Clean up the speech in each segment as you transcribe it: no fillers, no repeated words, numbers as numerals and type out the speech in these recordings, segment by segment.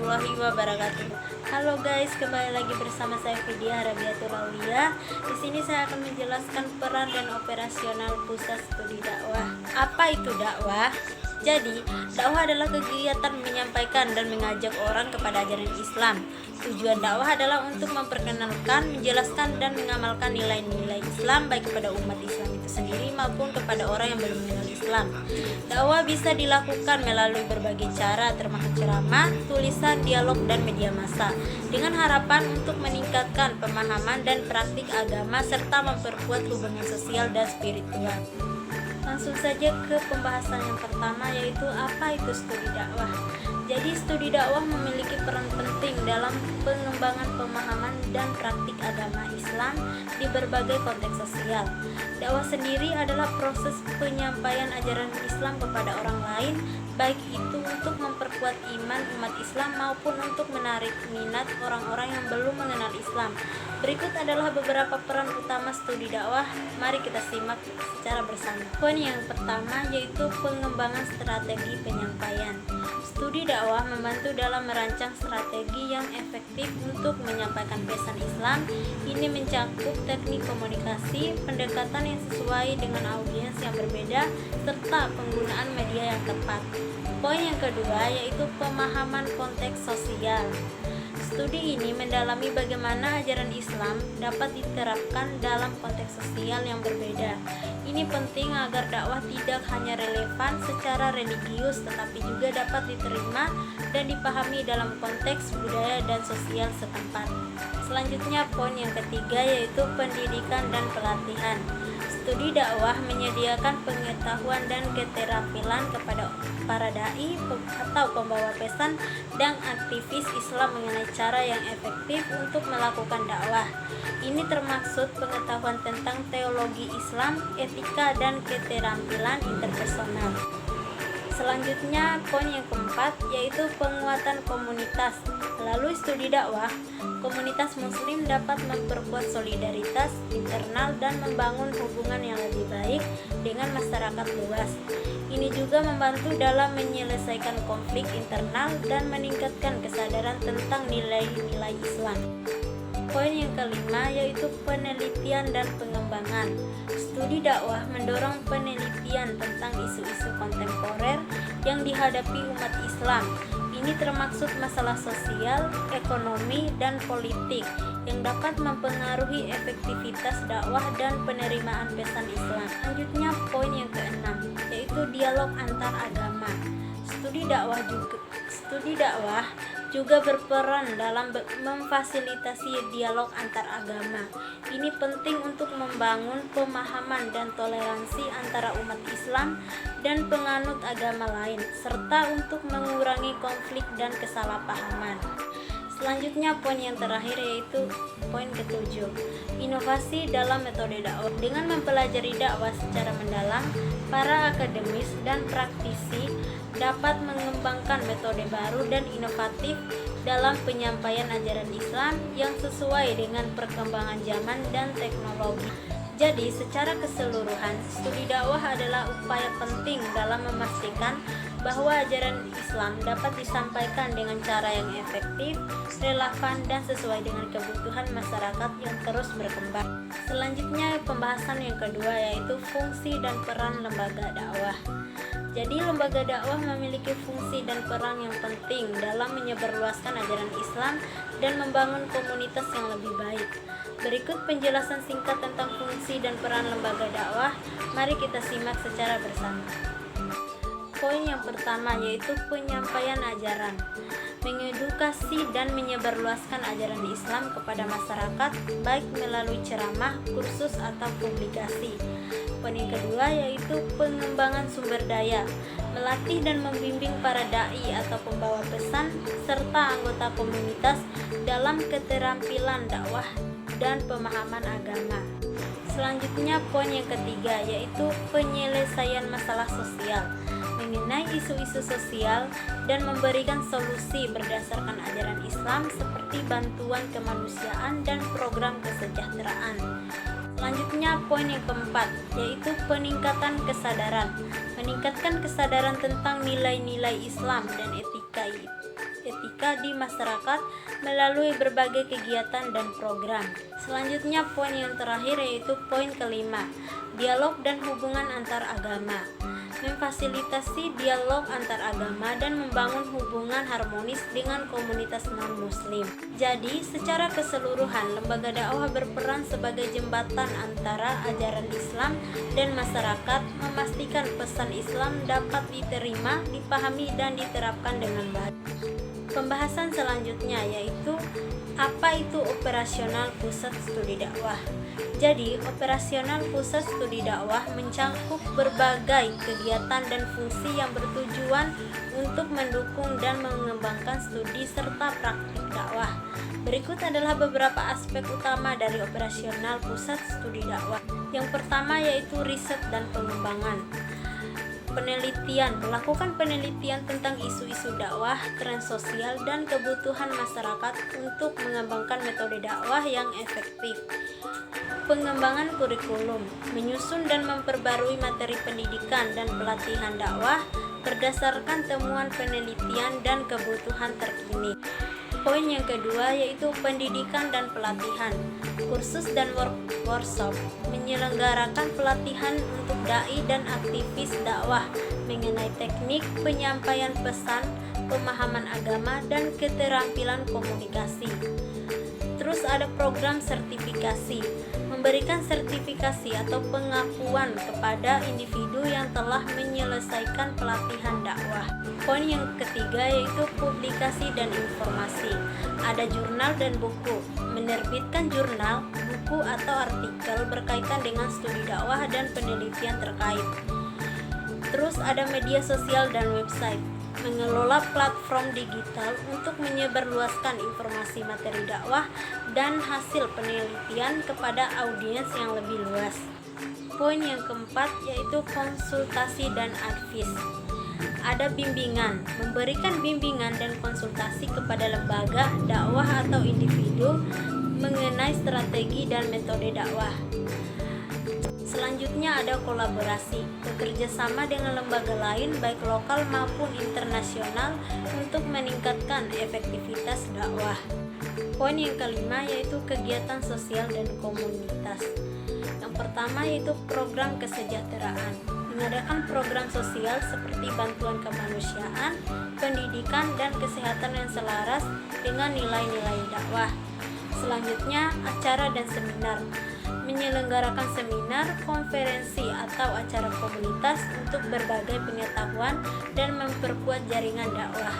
warahmatullahi wabarakatuh. Halo guys, kembali lagi bersama saya Vidya Rabiatul Aulia. Di sini saya akan menjelaskan peran dan operasional pusat studi dakwah. Apa itu dakwah? Jadi, dakwah adalah kegiatan menyampaikan dan mengajak orang kepada ajaran Islam. Tujuan dakwah adalah untuk memperkenalkan, menjelaskan, dan mengamalkan nilai-nilai Islam baik kepada umat Islam itu sendiri maupun kepada orang yang belum mengenal Islam. Dakwah bisa dilakukan melalui berbagai cara termasuk ceramah, tulisan, dialog, dan media massa dengan harapan untuk meningkatkan pemahaman dan praktik agama serta memperkuat hubungan sosial dan spiritual. Langsung saja ke pembahasan yang pertama, yaitu apa itu studi dakwah. Jadi studi dakwah memiliki peran penting dalam pengembangan pemahaman dan praktik agama Islam di berbagai konteks sosial. Dakwah sendiri adalah proses penyampaian ajaran Islam kepada orang lain, baik itu untuk memperkuat iman umat Islam maupun untuk menarik minat orang-orang yang belum mengenal Islam. Berikut adalah beberapa peran utama studi dakwah. Mari kita simak secara bersama. Poin yang pertama yaitu pengembangan strategi penyampaian. Studi dakwah membantu dalam merancang strategi yang efektif untuk menyampaikan pesan Islam. Ini mencakup teknik komunikasi, pendekatan yang sesuai dengan audiens yang berbeda, serta penggunaan media yang tepat. Poin yang kedua yaitu pemahaman konteks sosial. Studi ini mendalami bagaimana ajaran Islam dapat diterapkan dalam konteks sosial yang berbeda. Ini penting agar dakwah tidak hanya relevan secara religius tetapi juga dapat diterima dan dipahami dalam konteks budaya dan sosial setempat. Selanjutnya poin yang ketiga yaitu pendidikan dan pelatihan. Studi dakwah menyediakan pengetahuan dan keterampilan kepada para dai atau pembawa pesan dan aktivis Islam mengenai cara yang efektif untuk melakukan dakwah. Ini termaksud pengetahuan tentang teologi Islam, etika, dan keterampilan interpersonal. Selanjutnya poin yang keempat yaitu penguatan komunitas. Melalui studi dakwah, komunitas muslim dapat memperkuat solidaritas internal dan membangun hubungan yang lebih baik dengan masyarakat luas. Ini juga membantu dalam menyelesaikan konflik internal dan meningkatkan kesadaran tentang nilai-nilai Islam. Poin yang kelima yaitu penelitian dan pengembangan. Studi dakwah mendorong penelitian tentang isu-isu kontemporer yang dihadapi umat Islam. Ini termaksud masalah sosial, ekonomi, dan politik yang dapat mempengaruhi efektivitas dakwah dan penerimaan pesan Islam. Selanjutnya poin yang keenam yaitu dialog antar agama. Studi dakwah juga berperan dalam memfasilitasi dialog antar agama. Ini penting untuk membangun pemahaman dan toleransi antara umat Islam dan penganut agama lain, serta untuk mengurangi konflik dan kesalahpahaman. Selanjutnya poin yang terakhir yaitu poin ketujuh, inovasi dalam metode dakwah. Dengan mempelajari dakwah secara mendalam, para akademis dan praktisi dapat mengembangkan metode baru dan inovatif dalam penyampaian ajaran Islam yang sesuai dengan perkembangan zaman dan teknologi. Jadi, secara keseluruhan, studi dakwah adalah upaya penting dalam memastikan bahwa ajaran Islam dapat disampaikan dengan cara yang efektif, relevan, dan sesuai dengan kebutuhan masyarakat yang terus berkembang. Selanjutnya, pembahasan yang kedua yaitu fungsi dan peran lembaga dakwah. Jadi, lembaga dakwah memiliki fungsi dan peran yang penting dalam menyebarluaskan ajaran Islam dan membangun komunitas yang lebih baik. Berikut penjelasan singkat tentang fungsi dan peran lembaga dakwah. Mari kita simak secara bersama. Poin yang pertama yaitu penyampaian ajaran. Mengedukasi dan menyebarluaskan ajaran Islam kepada masyarakat baik melalui ceramah, kursus, atau publikasi. Poin yang kedua yaitu pengembangan sumber daya. Melatih dan membimbing para dai atau pembawa pesan serta anggota komunitas dalam keterampilan dakwah dan pemahaman agama. Selanjutnya poin yang ketiga yaitu penyelesaian masalah sosial. Mengenai isu-isu sosial dan memberikan solusi berdasarkan ajaran Islam seperti bantuan kemanusiaan dan program kesejahteraan. Selanjutnya poin yang keempat yaitu peningkatan kesadaran. Meningkatkan kesadaran tentang nilai-nilai Islam dan etika mereka di masyarakat melalui berbagai kegiatan dan program. Selanjutnya poin yang terakhir yaitu poin kelima, dialog dan hubungan antar agama. Memfasilitasi dialog antar agama dan membangun hubungan harmonis dengan komunitas non-muslim. Jadi, secara keseluruhan, lembaga dakwah berperan sebagai jembatan antara ajaran Islam dan masyarakat, memastikan pesan Islam dapat diterima, dipahami, dan diterapkan dengan baik. Pembahasan selanjutnya yaitu apa itu operasional pusat studi dakwah. Jadi, operasional pusat studi dakwah mencakup berbagai kegiatan dan fungsi yang bertujuan untuk mendukung dan mengembangkan studi serta praktik dakwah. Berikut adalah beberapa aspek utama dari operasional pusat studi dakwah. Yang pertama yaitu riset dan pengembangan. Penelitian, melakukan penelitian tentang isu-isu dakwah, tren sosial, dan kebutuhan masyarakat untuk mengembangkan metode dakwah yang efektif. Pengembangan kurikulum, menyusun dan memperbarui materi pendidikan dan pelatihan dakwah berdasarkan temuan penelitian dan kebutuhan terkini. Poin yang kedua yaitu pendidikan dan pelatihan. Kursus dan workshop menyelenggarakan pelatihan untuk dai dan aktivis dakwah mengenai teknik penyampaian pesan, pemahaman agama, dan keterampilan komunikasi. Terus ada program sertifikasi, memberikan sertifikasi atau pengakuan kepada individu yang telah menyelesaikan pelatihan dakwah. Poin yang ketiga yaitu publikasi dan informasi. Ada jurnal dan buku, menerbitkan jurnal, buku atau artikel berkaitan dengan studi dakwah dan penelitian terkait. Terus ada media sosial dan website, mengelola platform digital untuk menyebarluaskan informasi materi dakwah dan hasil penelitian kepada audiens yang lebih luas. Poin yang keempat yaitu konsultasi dan advis. Ada bimbingan, memberikan bimbingan dan konsultasi kepada lembaga, dakwah atau individu mengenai strategi dan metode dakwah. Selanjutnya ada kolaborasi, bekerja sama dengan lembaga lain baik lokal maupun internasional untuk meningkatkan efektivitas dakwah. Poin yang kelima yaitu kegiatan sosial dan komunitas. Yang pertama yaitu program kesejahteraan, mengadakan program sosial seperti bantuan kemanusiaan, pendidikan, dan kesehatan yang selaras dengan nilai-nilai dakwah. Selanjutnya acara dan seminar, menyelenggarakan seminar, konferensi, atau acara komunitas untuk berbagai pengetahuan dan memperkuat jaringan dakwah.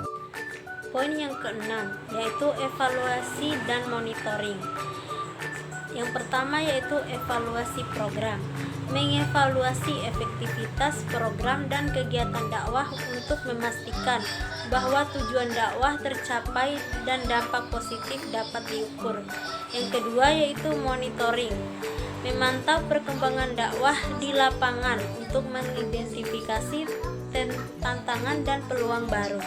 Poin yang keenam yaitu evaluasi dan monitoring. Yang pertama yaitu evaluasi program, mengevaluasi efektivitas program dan kegiatan dakwah untuk memastikan bahwa tujuan dakwah tercapai dan dampak positif dapat diukur. Yang kedua yaitu monitoring, memantau perkembangan dakwah di lapangan untuk mengidentifikasi tantangan dan peluang baru.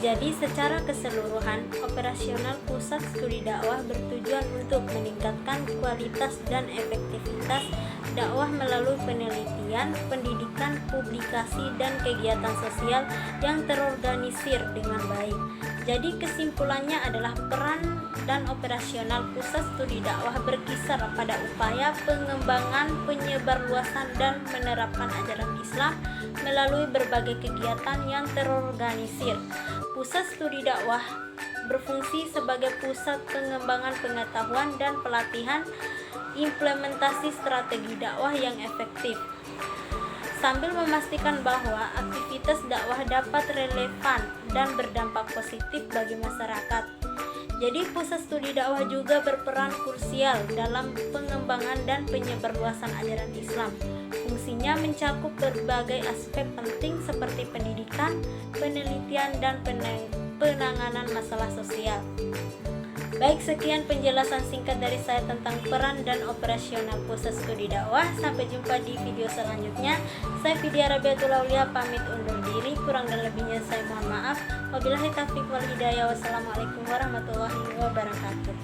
Jadi secara keseluruhan, operasional pusat studi dakwah bertujuan untuk meningkatkan kualitas dan efektivitas dakwah melalui penelitian, pendidikan, publikasi, dan kegiatan sosial yang terorganisir dengan baik. Jadi kesimpulannya adalah peran dan operasional pusat studi dakwah berkisar pada upaya pengembangan, penyebarluasan, dan penerapan ajaran Islam melalui berbagai kegiatan yang terorganisir. Pusat studi dakwah berfungsi sebagai pusat pengembangan pengetahuan dan pelatihan implementasi strategi dakwah yang efektif, sambil memastikan bahwa aktivitas dakwah dapat relevan dan berdampak positif bagi masyarakat. Jadi pusat studi dakwah juga berperan krusial dalam pengembangan dan penyebarluasan ajaran Islam. Fungsinya mencakup berbagai aspek penting seperti pendidikan, penelitian, dan penanganan masalah sosial. Baik, sekian penjelasan singkat dari saya tentang peran dan operasional pusat studi dakwah. Sampai jumpa di video selanjutnya. Saya Vidya Rabiatul Aulia pamit undur diri. Kurang dan lebihnya saya mohon maaf. Wabillahi taufiq wal hidayah. Wassalamualaikum warahmatullahi wabarakatuh.